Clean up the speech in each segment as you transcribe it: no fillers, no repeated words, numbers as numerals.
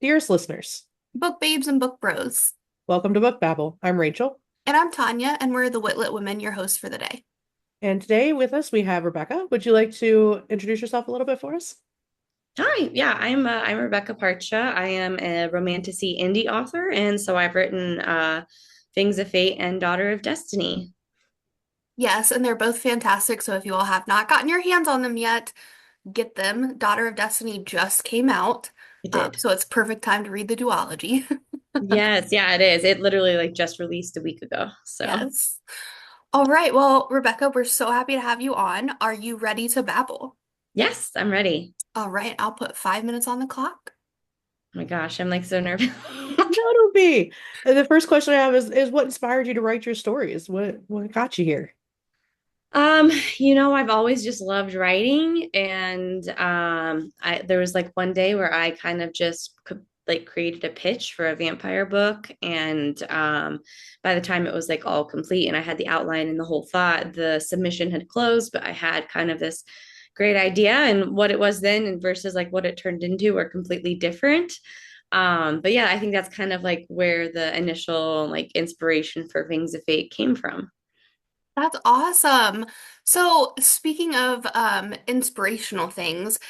Dearest listeners, Book babes and book bros. welcome to Book Babble. I'm Rachel, And I'm Tanya, and we're the Witlet Women, your hosts for the day. and today with us we have Rebecca. Would you like to introduce yourself a little bit for us? Hi, yeah, I'm Rebecca Parcha. I am a Romantasy indie author, and so I've written Fangs of Fate and Daughter of Destiny. Yes, and they're both fantastic, so if you all have not gotten your hands on them yet, get them. Daughter of Destiny just came out, It did. so it's perfect time to read the duology. Yes, yeah, it is. It literally like just released a week ago. So Yes. All right, well, Rebecca, we're so happy to have you on. Are you ready to babble? yes, I'm ready. All right, I'll put 5 minutes on the clock. Oh my gosh, I'm like so nervous. No, don't be. The first question I have is what inspired you to write your stories? What got you here? I've always just loved writing, and I there was like one day where I kind of just like created a pitch for a vampire book, and by the time it was like all complete and I had the outline and the whole thought, the submission had closed, but I had kind of this great idea, and what it was then and versus like what it turned into were completely different. But yeah, I think that's kind of like where the initial like inspiration for Wings of Fate came from. That's awesome. So, speaking of inspirational things,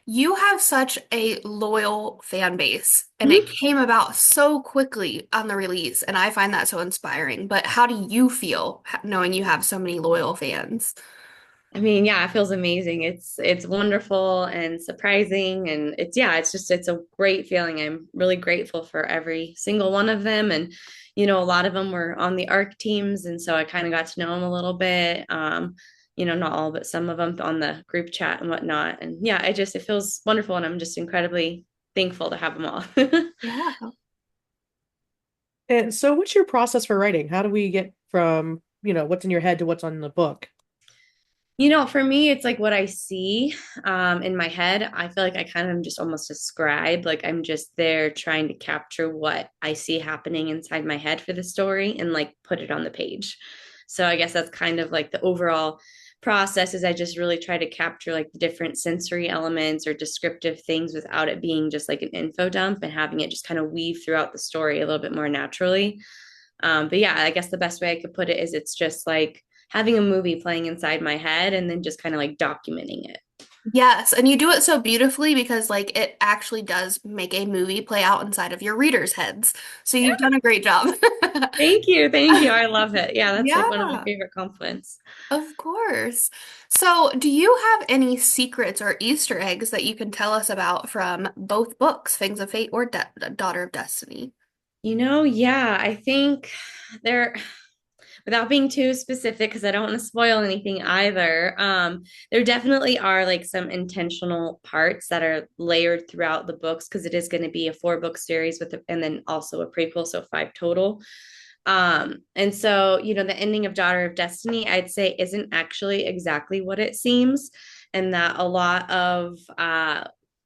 you have such a loyal fan base, and it Mhm. came about so quickly on the release, and I find that so inspiring. But how do you feel knowing you have so many loyal fans? I mean, yeah, it feels amazing. It's wonderful and surprising, and it's a great feeling. I'm really grateful for every single one of them, and a lot of them were on the ARC teams, and so I kind of got to know them a little bit. Not all, but some of them on the group chat and whatnot. And yeah, it feels wonderful, and I'm just incredibly thankful to have them all. Yeah. And so what's your process for writing? How do we get from, what's in your head to what's on the book? For me, it's like what I see in my head. I feel like I kind of am just almost a scribe. Like I'm just there trying to capture what I see happening inside my head for the story and like put it on the page. So I guess that's kind of like the overall process is I just really try to capture like the different sensory elements or descriptive things without it being just like an info dump and having it just kind of weave throughout the story a little bit more naturally. But yeah, I guess the best way I could put it is it's just like having a movie playing inside my head and then just kind of like documenting it. Yes, and you do it so beautifully because like it actually does make a movie play out inside of your readers' heads. So you've done a great job. Thank you. Thank you. I love it. Yeah, that's like one of my Yeah. favorite compliments. Of course. So, do you have any secrets or Easter eggs that you can tell us about from both books, Fangs of Fate or Daughter of Destiny? Yeah, I think there, without being too specific, because I don't want to spoil anything either, there definitely are like some intentional parts that are layered throughout the books because it is going to be a 4 book series and then also a prequel, so 5 total. And so, the ending of Daughter of Destiny, I'd say, isn't actually exactly what it seems, and that a lot of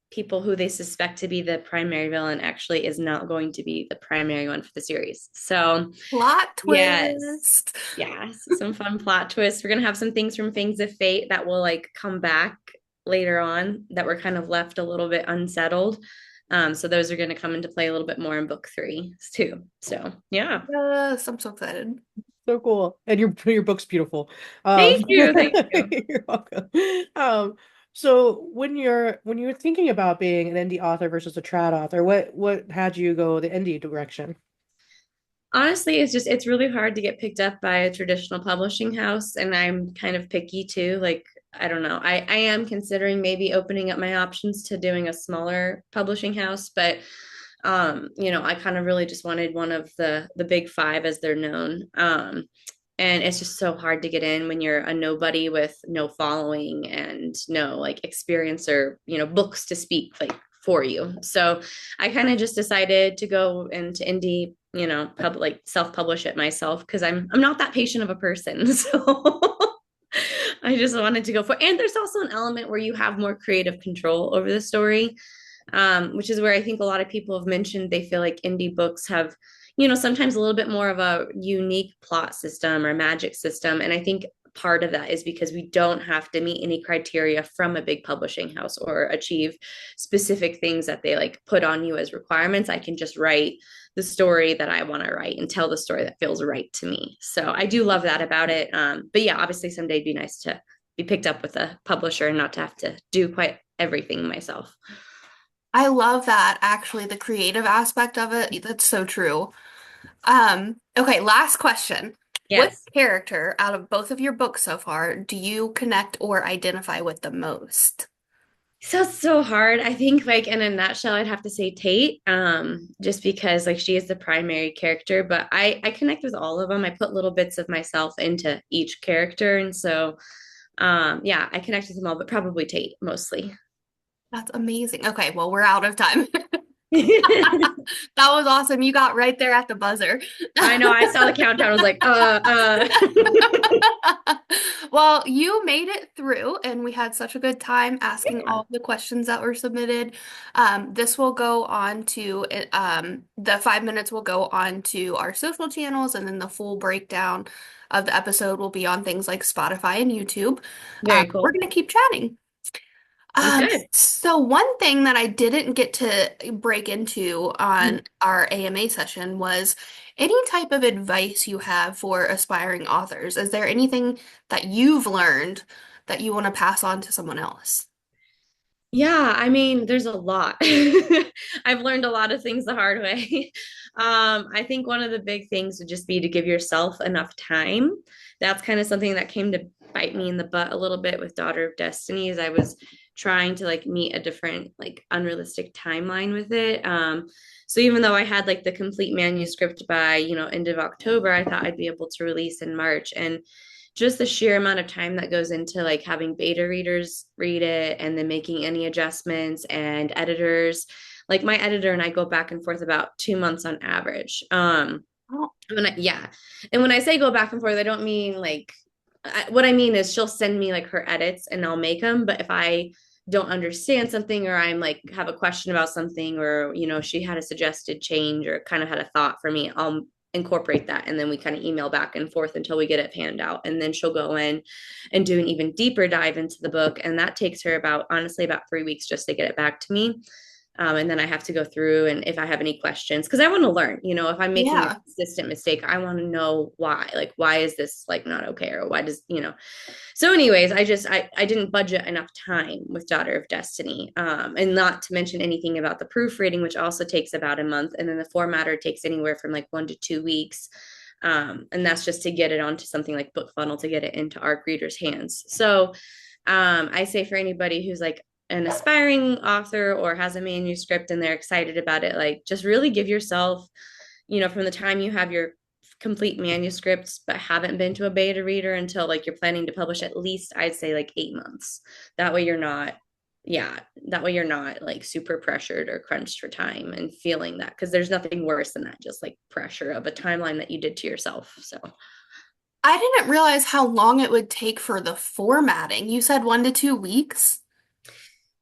people who they suspect to be the primary villain actually is not going to be the primary one for the series. So, Plot yes. twist. Yes, some fun plot twists. We're gonna have some things from Things of Fate that will like come back later on that were kind of left a little bit unsettled. So those are going to come into play a little bit more in book 3 too. So yeah. Yes, I'm so excited. So cool. And your book's beautiful. Thank you. Thank you. You're welcome. Um, so when you're thinking about being an indie author versus a trad author, what had you go the indie direction? Honestly, it's really hard to get picked up by a traditional publishing house, and I'm kind of picky too. Like, I don't know. I am considering maybe opening up my options to doing a smaller publishing house, but I kind of really just wanted one of the big 5 as they're known. And it's just so hard to get in when you're a nobody with no following and no like experience or, books to speak like for you. So I kind of just decided to go into indie, like self-publish it myself because I'm not that patient of a person. So I just wanted to go for, and there's also an element where you have more creative control over the story, which is where I think a lot of people have mentioned they feel like indie books have, sometimes a little bit more of a unique plot system or magic system. And I think part of that is because we don't have to meet any criteria from a big publishing house or achieve specific things that they like put on you as requirements. I can just write the story that I want to write and tell the story that feels right to me. So I do love that about it. But yeah, obviously someday it'd be nice to be picked up with a publisher and not to have to do quite everything myself. I love that, actually, the creative aspect of it. That's so true. Okay, last question. What Yes. character out of both of your books so far do you connect or identify with the most? So it's so hard. I think like in a nutshell, I'd have to say Tate, just because like she is the primary character, but I connect with all of them. I put little bits of myself into each character. And so yeah, I connect with them all, but probably Tate mostly. That's amazing. Okay, well, we're out of time. That was awesome. You got right there at the buzzer. I know I saw the countdown. I was like, Well, you made it through, and we had such a good time asking Yeah. all the questions that were submitted. This will go on to the 5 minutes will go on to our social channels, and then the full breakdown of the episode will be on things like Spotify and YouTube. Very We're cool. gonna keep chatting. Sounds good. So one thing that I didn't get to break into on our AMA session was any type of advice you have for aspiring authors. Is there anything that you've learned that you want to pass on to someone else? Yeah, I mean, there's a lot. I've learned a lot of things the hard way. I think one of the big things would just be to give yourself enough time. That's kind of something that came to bite me in the butt a little bit with Daughter of Destiny, as I was trying to like meet a different, like unrealistic timeline with it. So even though I had like the complete manuscript by, end of October, I thought I'd be able to release in March. And just the sheer amount of time that goes into like having beta readers read it and then making any adjustments and editors. Like my editor and I go back and forth about 2 months on average. Oh, Yeah. And when I say go back and forth, I don't mean like, what I mean is she'll send me like her edits and I'll make them. But if I don't understand something or I'm like have a question about something or, she had a suggested change or kind of had a thought for me, I'll incorporate that. And then we kind of email back and forth until we get it panned out. And then she'll go in and do an even deeper dive into the book. And that takes her honestly, about 3 weeks just to get it back to me. And then I have to go through and if I have any questions, because I want to learn, if I'm making a yeah. consistent mistake, I want to know why, like, why is this like not okay? Or why so anyways, I didn't budget enough time with Daughter of Destiny. And not to mention anything about the proofreading, which also takes about a month. And then the formatter takes anywhere from like 1 to 2 weeks. And that's just to get it onto something like Book Funnel to get it into ARC readers' hands. So I say for anybody who's like an aspiring author or has a manuscript and they're excited about it, like just really give yourself, from the time you have your complete manuscripts but haven't been to a beta reader until like you're planning to publish, at least I'd say like 8 months. That way you're not, yeah, that way you're not like super pressured or crunched for time and feeling that, because there's nothing worse than that, just like pressure of a timeline that you did to yourself. So I didn't realize how long it would take for the formatting. You said 1 to 2 weeks?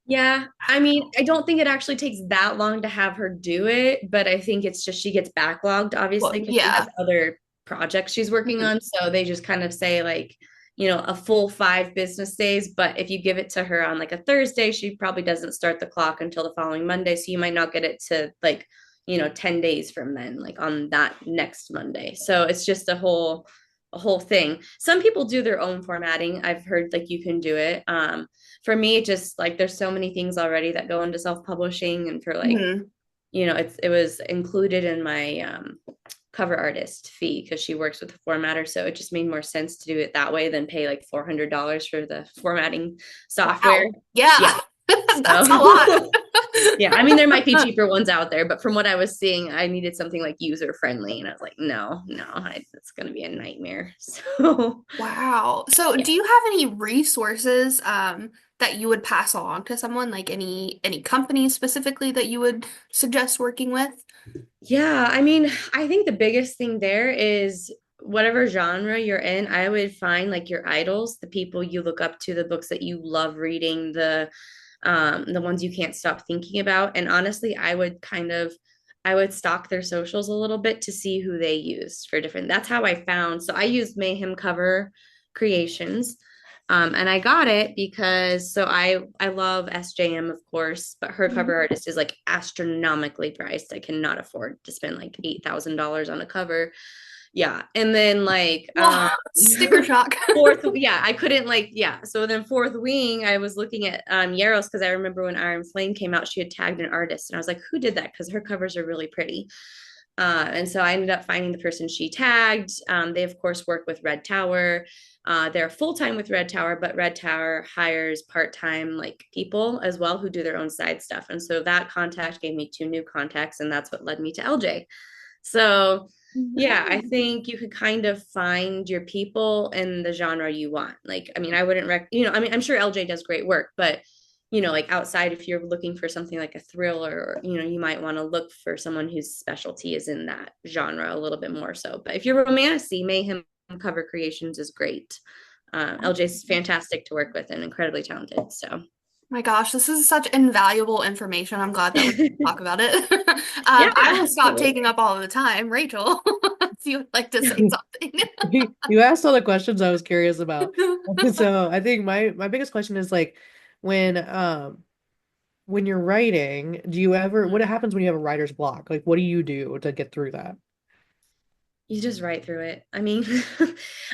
yeah, I mean, I don't think it actually takes that long to have her do it, but I think it's just she gets backlogged, obviously, Well, because she has yeah. other projects she's working Mhm. on. So they just kind of say, like, a full 5 business days. But if you give it to her on like a Thursday, she probably doesn't start the clock until the following Monday. So you might not get it to like, 10 days from then, like on that next Monday. So it's just a whole thing. Some people do their own formatting. I've heard like you can do it. For me, just like there's so many things already that go into self-publishing, and for like, Mhm. it was included in my cover artist fee because she works with the formatter. So it just made more sense to do it that way than pay like $400 for the formatting software. Wow. Yeah. Yeah. That's a lot. So yeah, I mean, there might be cheaper ones out there, but from what I was seeing, I needed something like user friendly. And I was like, no, no, it's going to be a nightmare. So Wow. So yeah. do you have any resources that you would pass along to someone, like any companies specifically that you would suggest working with? Yeah, I mean, I think the biggest thing there is whatever genre you're in, I would find like your idols, the people you look up to, the books that you love reading, the ones you can't stop thinking about. And honestly, I would stalk their socials a little bit to see who they used for different. That's how I found. So I used Mayhem Cover Creations. And I got it because I love SJM, of course, but her cover Mhm. artist is like astronomically priced. I cannot afford to spend like $8,000 on a cover. Yeah. And then like Whoa, sticker shock. fourth, yeah, I couldn't like, yeah. So then Fourth Wing, I was looking at Yaros because I remember when Iron Flame came out, she had tagged an artist, and I was like, who did that? Because her covers are really pretty. And so I ended up finding the person she tagged. They, of course, work with Red Tower. They're full time with Red Tower, but Red Tower hires part time like people as well who do their own side stuff. And so that contact gave me two new contacts, and that's what led me to LJ. So yeah, I think you could kind of find your people in the genre you want. Like, I mean, I wouldn't I mean, I'm sure LJ does great work, but like outside, if you're looking for something like a thriller, or, you might want to look for someone whose specialty is in that genre a little bit more so. But if you're romantasy, Mayhem Cover Creations is great. LJ's fantastic to work with and incredibly talented. So, My gosh, this is such invaluable information. I'm glad that we can talk about it. yeah, I will stop taking absolutely. up all of the time. Rachel, if you would like to say something. You asked all the questions I was curious about. So I think my biggest question is like when when you're writing, do you ever what happens when you have a writer's block? Like what do you do to get through that? You just write through it. I mean,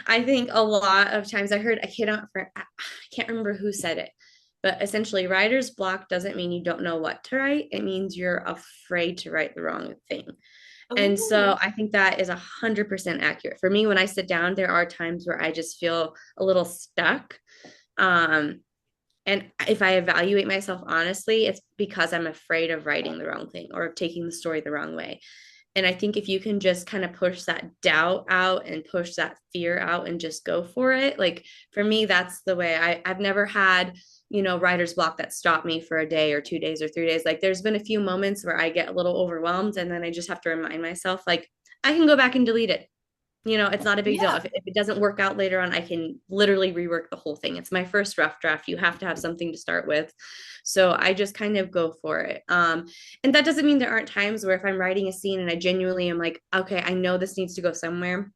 I think a lot of times I can't remember who said it, but essentially, writer's block doesn't mean you don't know what to write. It means you're afraid to write the wrong thing. And so Oh, I think that is 100% accurate. For me, when I sit down, there are times where I just feel a little stuck. Um, and if I evaluate myself honestly, it's because I'm afraid of writing the wrong thing or of taking the story the wrong way. And I think if you can just kind of push that doubt out and push that fear out and just go for it, like for me, that's the way I've never had, writer's block that stopped me for a day or 2 days or 3 days. Like there's been a few moments where I get a little overwhelmed and then I just have to remind myself, like, I can go back and delete it. It's not a big deal. yeah. If it doesn't work out later on, I can literally rework the whole thing. It's my first rough draft. You have to have something to start with. So I just kind of go for it. And that doesn't mean there aren't times where if I'm writing a scene and I genuinely am like, okay, I know this needs to go somewhere,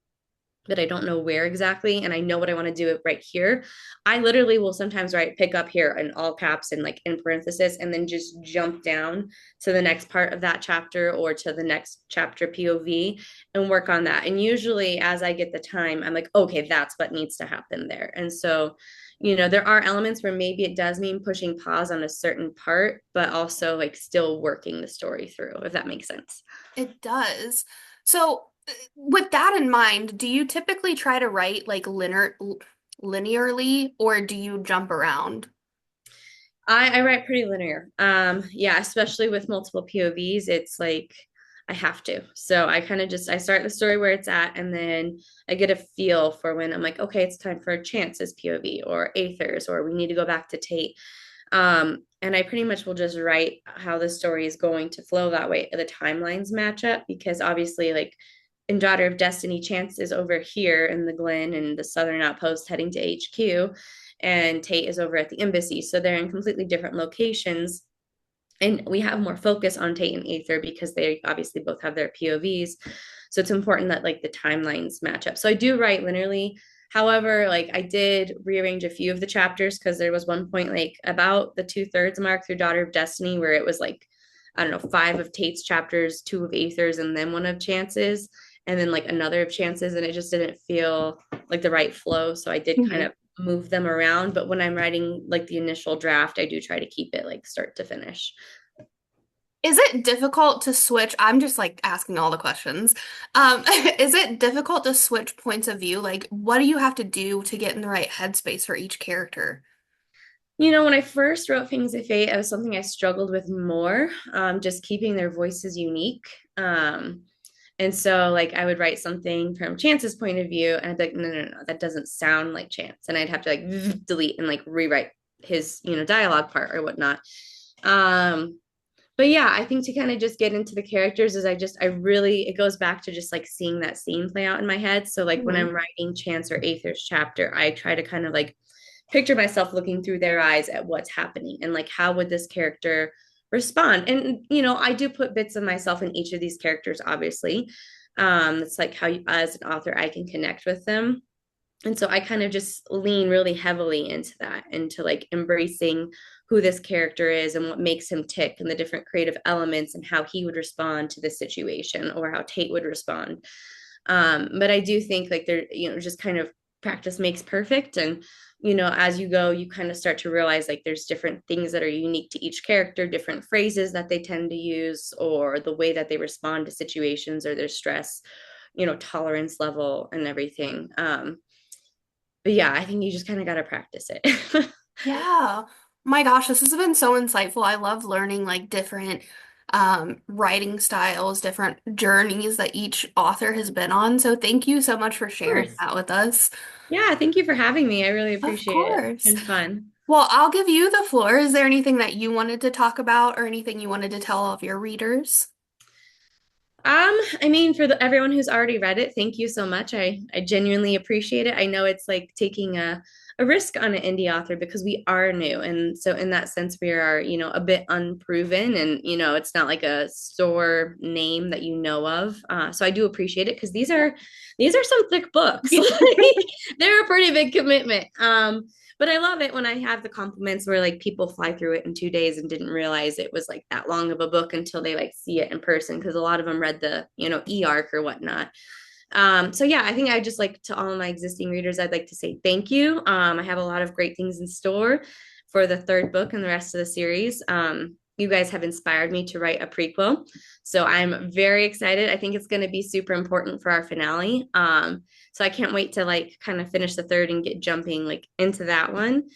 but I don't know where exactly, and I know what I want to do right here. I literally will sometimes write pick up here in all caps and like in parenthesis, and then just jump down to the next part of that chapter or to the next chapter POV and work on that. And usually, as I get the time, I'm like, okay, that's what needs to happen there. And so, there are elements where maybe it does mean pushing pause on a certain part, but also like still working the story through, if that makes sense. It does. So, with that in mind, do you typically try to write like linearly, or do you jump around? I write pretty linear. Yeah, especially with multiple POVs, it's like I have to. So I kind of just I start the story where it's at, and then I get a feel for when I'm like, okay, it's time for Chance's POV or Aether's, or we need to go back to Tate. And I pretty much will just write how the story is going to flow that way. The timelines match up because obviously, like in Daughter of Destiny, Chance is over here in the Glen and the Southern Outpost heading to HQ, and Tate is over at the embassy. So they're in completely different locations. And we have more focus on Tate and Aether because they obviously both have their POVs. So it's important that like the timelines match up. So I do write linearly. However, like I did rearrange a few of the chapters because there was one point like about the 2/3 mark through Daughter of Destiny where it was like, I don't know, five of Tate's chapters, two of Aether's, and then one of Chance's, and then like another of Chance's, and it just didn't feel like the right flow. So I did kind Mhm. of move them around. But when I'm writing like the initial draft, I do try to keep it like start to finish. Is it difficult to switch? I'm just like asking all the questions. Is it difficult to switch points of view? Like, what do you have to do to get in the right headspace for each character? When I first wrote Fangs of Fate, it was something I struggled with more, just keeping their voices unique. And so, like, I would write something from Chance's point of view, and I'd be like, no, no, no, that doesn't sound like Chance. And I'd have to like delete and like rewrite his, dialogue part or whatnot. Um, but yeah, I think to kind of just get into the characters is I really, it goes back to just like seeing that scene play out in my head. So, like, when Mhm. I'm writing Chance or Aether's chapter, I try to kind of like picture myself looking through their eyes at what's happening and like how would this character respond. And I do put bits of myself in each of these characters, obviously. It's like how as an author I can connect with them. And so I kind of just lean really heavily into that, into like embracing who this character is and what makes him tick and the different creative elements and how he would respond to the situation or how Tate would respond. But I do think like there, just kind of practice makes perfect. And, as you go, you kind of start to realize like there's different things that are unique to each character, different phrases that they tend to use, or the way that they respond to situations or their stress, tolerance level and everything. But yeah, I think you just kind of got to practice it. Yeah. My gosh, this has been so insightful. I love learning like different writing styles, different journeys that each author has been on. So thank you so much for Of sharing course. that with us. Yeah, thank you for having me. I really Of appreciate it. It's course. been fun. Well, I'll give you the floor. Is there anything that you wanted to talk about or anything you wanted to tell all of your readers? I mean, for everyone who's already read it, thank you so much. I genuinely appreciate it. I know it's like taking a risk on an indie author because we are new. And so in that sense, we are, a bit unproven and, it's not like a store name that you know of. So I do appreciate it because these are some thick books. Like, they're a pretty big commitment. But I love it when I have the compliments where like people fly through it in 2 days and didn't realize it was like that long of a book until they like see it in person because a lot of them read the e-arc or whatnot. So yeah, I think I just like to all of my existing readers, I'd like to say thank you. I have a lot of great things in store for the third book and the rest of the series. You guys have inspired me to write a prequel. So I'm very excited. I think it's going to be super important for our finale. So I can't wait to like kind of finish the third and get jumping like into that one.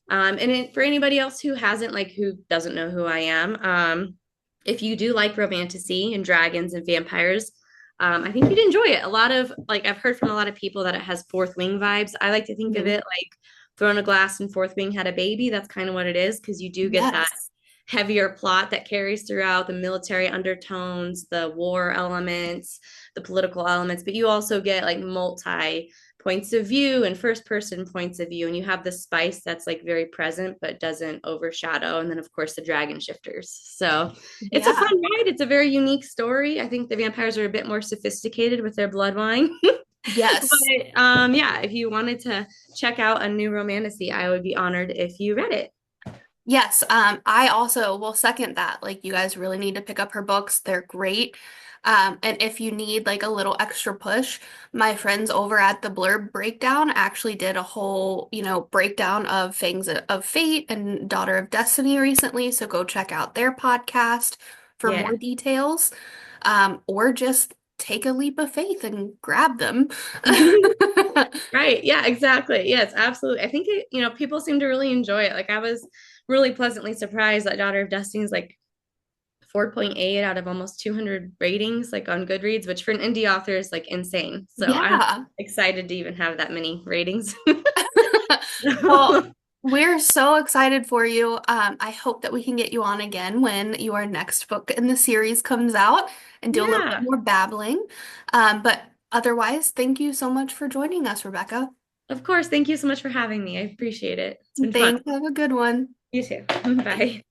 For anybody else who hasn't, like who doesn't know who I am, if you do like romantasy and dragons and vampires, I think you'd enjoy it. A lot of like I've heard from a lot of people that it has Fourth Wing vibes. I like to think of Mhm. it like Throne of Glass and Fourth Wing had a baby. That's kind of what it is because you do get that Yes. heavier plot that carries throughout the military undertones, the war elements, the political elements, but you also get like multi points of view and first person points of view and you have the spice that's like very present but doesn't overshadow, and then of course the dragon shifters. So it's a fun Yeah. ride. It's a very unique story. I think the vampires are a bit more sophisticated with their blood wine. Yes. But yeah, if you wanted to check out a new romantasy, I would be honored if you read it. Yes, I also will second that. Like, you guys really need to pick up her books. They're great. And if you need like a little extra push, my friends over at the Blurb Breakdown actually did a whole, breakdown of Fangs of Fate and Daughter of Destiny recently. So go check out their podcast for Yeah. more details. Or just take a leap of faith and grab them. Right. Yeah, exactly. Yes, absolutely. I think people seem to really enjoy it. Like I was really pleasantly surprised that Daughter of Destiny is like 4.8 out of almost 200 ratings like on Goodreads, which for an indie author is like insane. So I'm Yeah. excited to even have that many ratings. Well, we're so excited for you. I hope that we can get you on again when your next book in the series comes out and do a little bit Yeah, more babbling. But otherwise, thank you so much for joining us, Rebecca. of course. Thank you so much for having me. I appreciate it. It's been fun. Thanks. Have a good one. You too. Bye.